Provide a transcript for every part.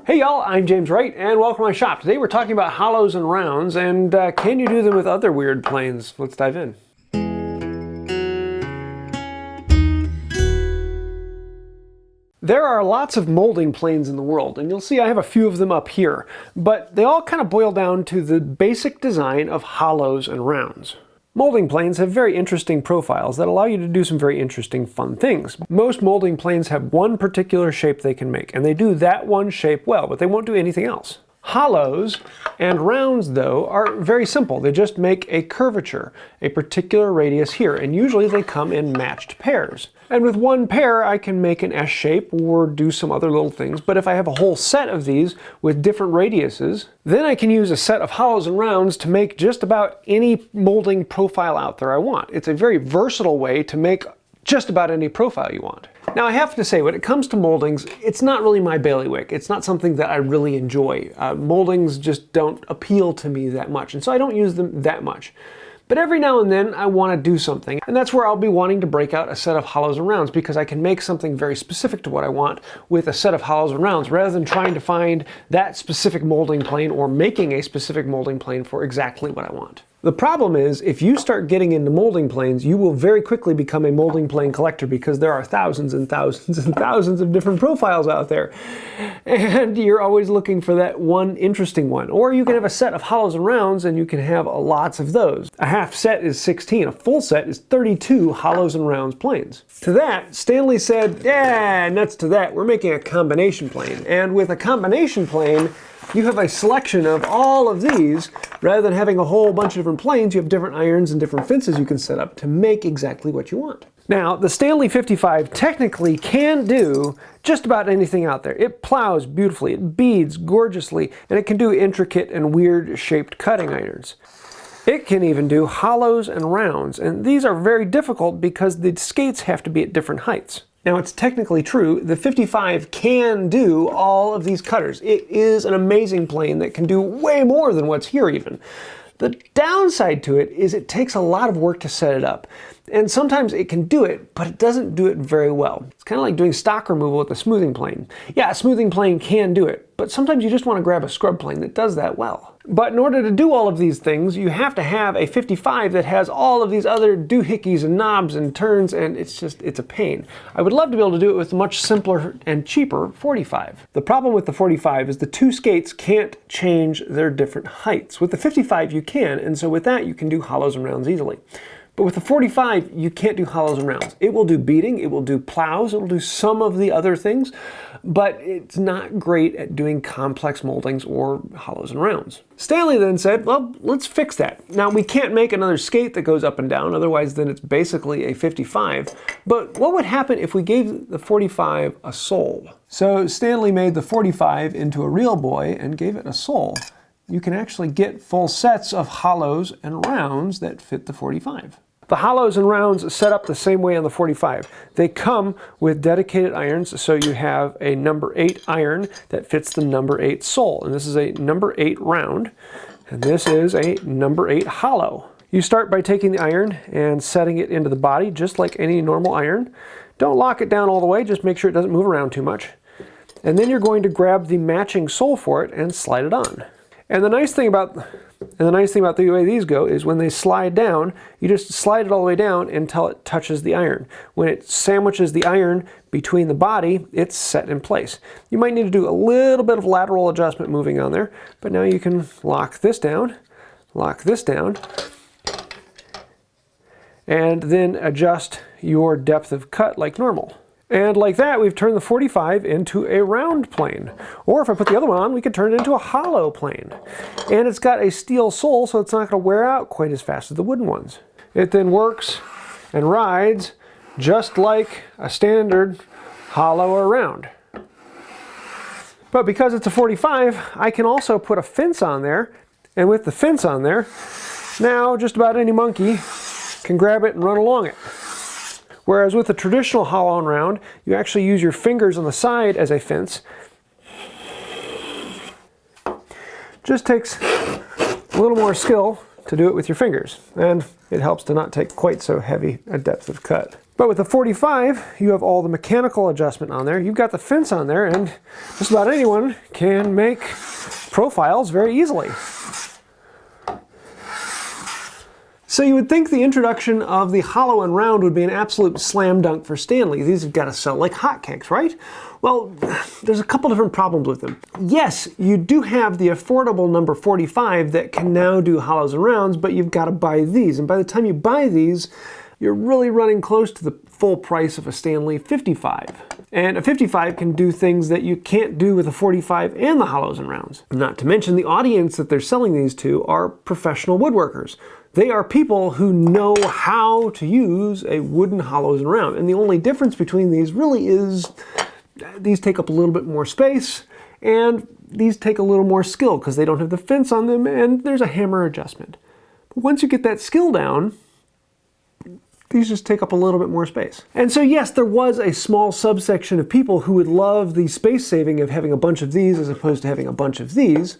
Hey y'all, I'm James Wright and welcome to my shop. Today we're talking about hollows and rounds and can you do them with other weird planes? Let's dive in. There are lots of molding planes in the world, and you'll see I have a few of them up here, but they all kind of boil down to the basic design of hollows and rounds. Molding planes have very interesting profiles that allow you to do some very interesting, fun things. Most molding planes have one particular shape they can make, and they do that one shape well, but they won't do anything else. Hollows and rounds, though, are very simple. They just make a curvature, a particular radius here, and usually they come in matched pairs. And with one pair, I can make an S shape or do some other little things, but if I have a whole set of these with different radiuses, then I can use a set of hollows and rounds to make just about any molding profile out there I want. It's a very versatile way to make just about any profile you want. Now I have to say, when it comes to moldings, it's not really my bailiwick. It's not something that I really enjoy. Moldings just don't appeal to me that much, and so I don't use them that much. But every now and then I want to do something, and that's where I'll be wanting to break out a set of hollows and rounds, because I can make something very specific to what I want with a set of hollows and rounds, rather than trying to find that specific molding plane or making a specific molding plane for exactly what I want. The problem is, if you start getting into molding planes, you will very quickly become a molding plane collector, because there are thousands and thousands and thousands of different profiles out there. And you're always looking for that one interesting one. Or you can have a set of hollows and rounds and you can have lots of those. A half set is 16, a full set is 32 hollows and rounds planes. To that, Stanley said, yeah, nuts to that, we're making a combination plane. And with a combination plane, you have a selection of all of these. Rather than having a whole bunch of different planes, you have different irons and different fences you can set up to make exactly what you want. Now, the Stanley 55 technically can do just about anything out there. It plows beautifully, it beads gorgeously, and it can do intricate and weird shaped cutting irons. It can even do hollows and rounds, and these are very difficult because the skates have to be at different heights. Now, it's technically true, the 55 can do all of these cutters. It is an amazing plane that can do way more than what's here even. The downside to it is it takes a lot of work to set it up. And sometimes it can do it, but it doesn't do it very well. It's kind of like doing stock removal with a smoothing plane. Yeah, a smoothing plane can do it, but sometimes you just want to grab a scrub plane that does that well. But in order to do all of these things, you have to have a 55 that has all of these other doohickeys and knobs and turns, and it's a pain. I would love to be able to do it with a much simpler and cheaper 45. The problem with the 45 is the two skates can't change their different heights. With the 55 you can, and so with that you can do hollows and rounds easily. But with the 45, you can't do hollows and rounds. It will do beading, it will do plows, it will do some of the other things, but it's not great at doing complex moldings or hollows and rounds. Stanley then said, well, let's fix that. Now, we can't make another skate that goes up and down, otherwise then it's basically a 55. But what would happen if we gave the 45 a sole? So Stanley made the 45 into a real boy and gave it a sole. You can actually get full sets of hollows and rounds that fit the 45. The hollows and rounds set up the same way on the 45. They come with dedicated irons, so you have a number 8 iron that fits the number 8 sole. And this is a number 8 round, and this is a number 8 hollow. You start by taking the iron and setting it into the body, just like any normal iron. Don't lock it down all the way, just make sure it doesn't move around too much. And then you're going to grab the matching sole for it and slide it on. And the nice thing about the way these go is when they slide down, you just slide it all the way down until it touches the iron. When it sandwiches the iron between the body, it's set in place. You might need to do a little bit of lateral adjustment moving on there, but now you can lock this down, and then adjust your depth of cut like normal. And like that, we've turned the 45 into a round plane. Or if I put the other one on, we could turn it into a hollow plane. And it's got a steel sole, so it's not going to wear out quite as fast as the wooden ones. It then works and rides just like a standard hollow or round. But because it's a 45, I can also put a fence on there. And with the fence on there, now just about any monkey can grab it and run along it. Whereas with a traditional hollow and round, you actually use your fingers on the side as a fence. Just takes a little more skill to do it with your fingers, and it helps to not take quite so heavy a depth of cut. But with the 45, you have all the mechanical adjustment on there. You've got the fence on there, and just about anyone can make profiles very easily. So you would think the introduction of the hollow and round would be an absolute slam dunk for Stanley. These have got to sell like hotcakes, right? Well, there's a couple different problems with them. Yes, you do have the affordable number 45 that can now do hollows and rounds, but you've got to buy these. And by the time you buy these, you're really running close to the full price of a Stanley 55. And a 55 can do things that you can't do with a 45 and the hollows and rounds. Not to mention the audience that they're selling these to are professional woodworkers. They are people who know how to use a wooden hollows and round. And the only difference between these really is these take up a little bit more space and these take a little more skill because they don't have the fence on them and there's a hammer adjustment. But once you get that skill down, these just take up a little bit more space. And so yes, there was a small subsection of people who would love the space saving of having a bunch of these as opposed to having a bunch of these,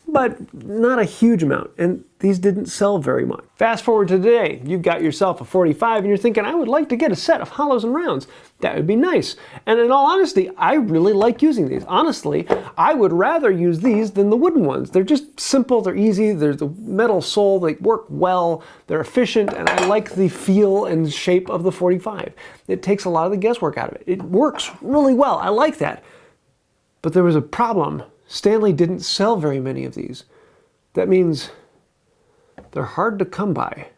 but not a huge amount, and these didn't sell very much. Fast forward to today, you've got yourself a 45 and you're thinking, I would like to get a set of hollows and rounds. That would be nice. And in all honesty, I really like using these. Honestly, I would rather use these than the wooden ones. They're just simple, they're easy, there's the metal sole, they work well, they're efficient, and I like the feel and shape of the 45. It takes a lot of the guesswork out of it. It works really well, I like that. But there was a problem. Stanley didn't sell very many of these. That means they're hard to come by.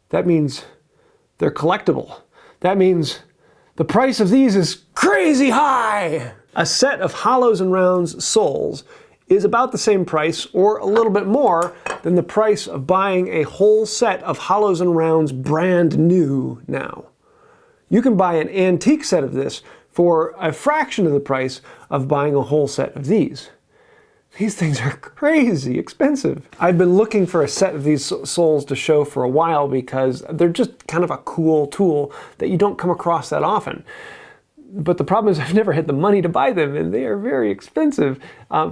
That means they're collectible. That means the price of these is crazy high. A set of hollows and rounds soles is about the same price or a little bit more than the price of buying a whole set of hollows and rounds brand new now. You can buy an antique set of this for a fraction of the price of buying a whole set of these. These things are crazy expensive. I've been looking for a set of these soles to show for a while because they're just kind of a cool tool that you don't come across that often. But the problem is I've never had the money to buy them and they are very expensive.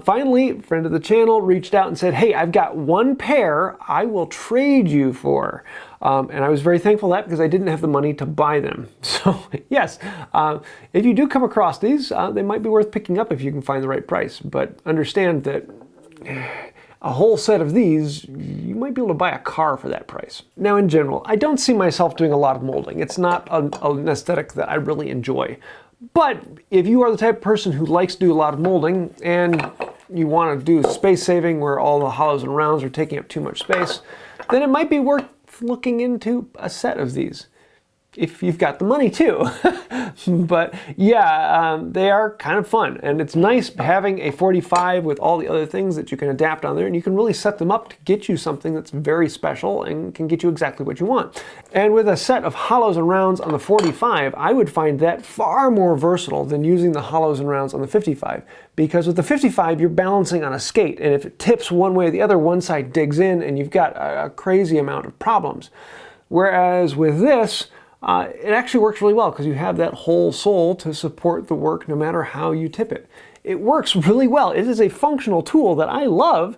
Finally, a friend of the channel reached out and said, hey, I've got one pair I will trade you for. And I was very thankful for that because I didn't have the money to buy them. So yes, if you do come across these, they might be worth picking up if you can find the right price. But understand that a whole set of these, you might be able to buy a car for that price. Now in general, I don't see myself doing a lot of molding. It's not an aesthetic that I really enjoy. But if you are the type of person who likes to do a lot of molding and you want to do space saving where all the hollows and rounds are taking up too much space, then it might be worth looking into a set of these. If you've got the money too. But yeah, they are kind of fun. And it's nice having a 45 with all the other things that you can adapt on there. And you can really set them up to get you something that's very special and can get you exactly what you want. And with a set of hollows and rounds on the 45, I would find that far more versatile than using the hollows and rounds on the 55. Because with the 55, you're balancing on a skate. And if it tips one way or the other, one side digs in and you've got a crazy amount of problems. Whereas with this, it actually works really well because you have that whole sole to support the work no matter how you tip it. It works really well. It is a functional tool that I love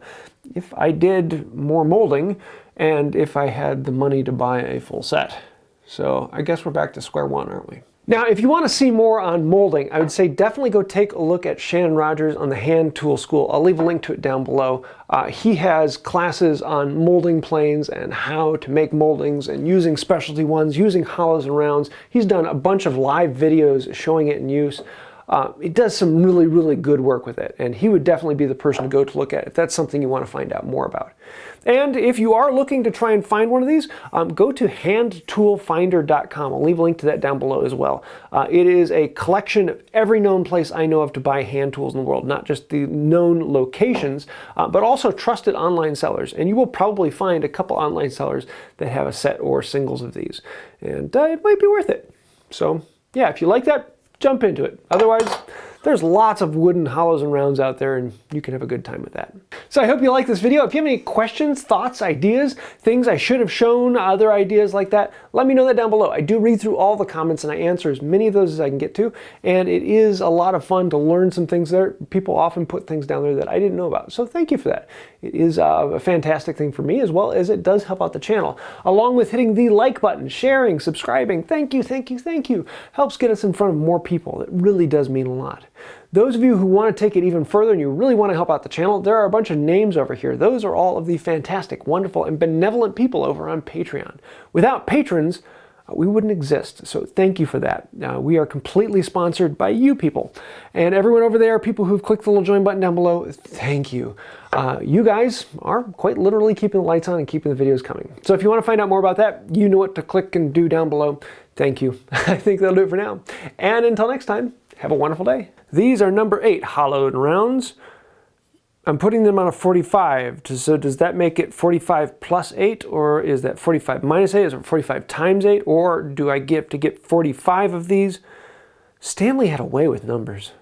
if I did more molding and if I had the money to buy a full set. So I guess we're back to square one, aren't we? Now, if you want to see more on molding, I would say definitely go take a look at Shannon Rogers on the Hand Tool School. I'll leave a link to it down below. He has classes on molding planes and how to make moldings and using specialty ones, using hollows and rounds. He's done a bunch of live videos showing it in use. He does some really, really good work with it, and he would definitely be the person to go to look at if that's something you want to find out more about. And if you are looking to try and find one of these, go to handtoolfinder.com. I'll leave a link to that down below as well. It is a collection of every known place I know of to buy hand tools in the world, not just the known locations, but also trusted online sellers. And you will probably find a couple online sellers that have a set or singles of these. And it might be worth it. So yeah, if you like that, jump into it. Otherwise, There's lots of wooden hollows and rounds out there, and you can have a good time with that. So I hope you like this video. If you have any questions, thoughts, ideas, things I should have shown, other ideas like that, let me know that down below. I do read through all the comments and I answer as many of those as I can get to, and it is a lot of fun to learn some things there. People often put things down there that I didn't know about, so thank you for that. It is a fantastic thing for me, as well as it does help out the channel. Along with hitting the like button, sharing, subscribing, thank you, thank you, thank you. Helps get us in front of more people. It really does mean a lot. Those of you who want to take it even further and you really want to help out the channel, there are a bunch of names over here. Those are all of the fantastic, wonderful, and benevolent people over on Patreon. Without patrons, we wouldn't exist, so thank you for that. We are completely sponsored by you people. And everyone over there, people who've clicked the little join button down below, thank you. You guys are quite literally keeping the lights on and keeping the videos coming. So if you want to find out more about that, you know what to click and do down below. Thank you. I think that'll do it for now. And until next time, have a wonderful day. These are number 8 hollowed rounds. I'm putting them on a 45, so does that make it 45 plus 8, or is that 45 minus 8? Is it 45 times 8, or do I get to get 45 of these? Stanley had a way with numbers.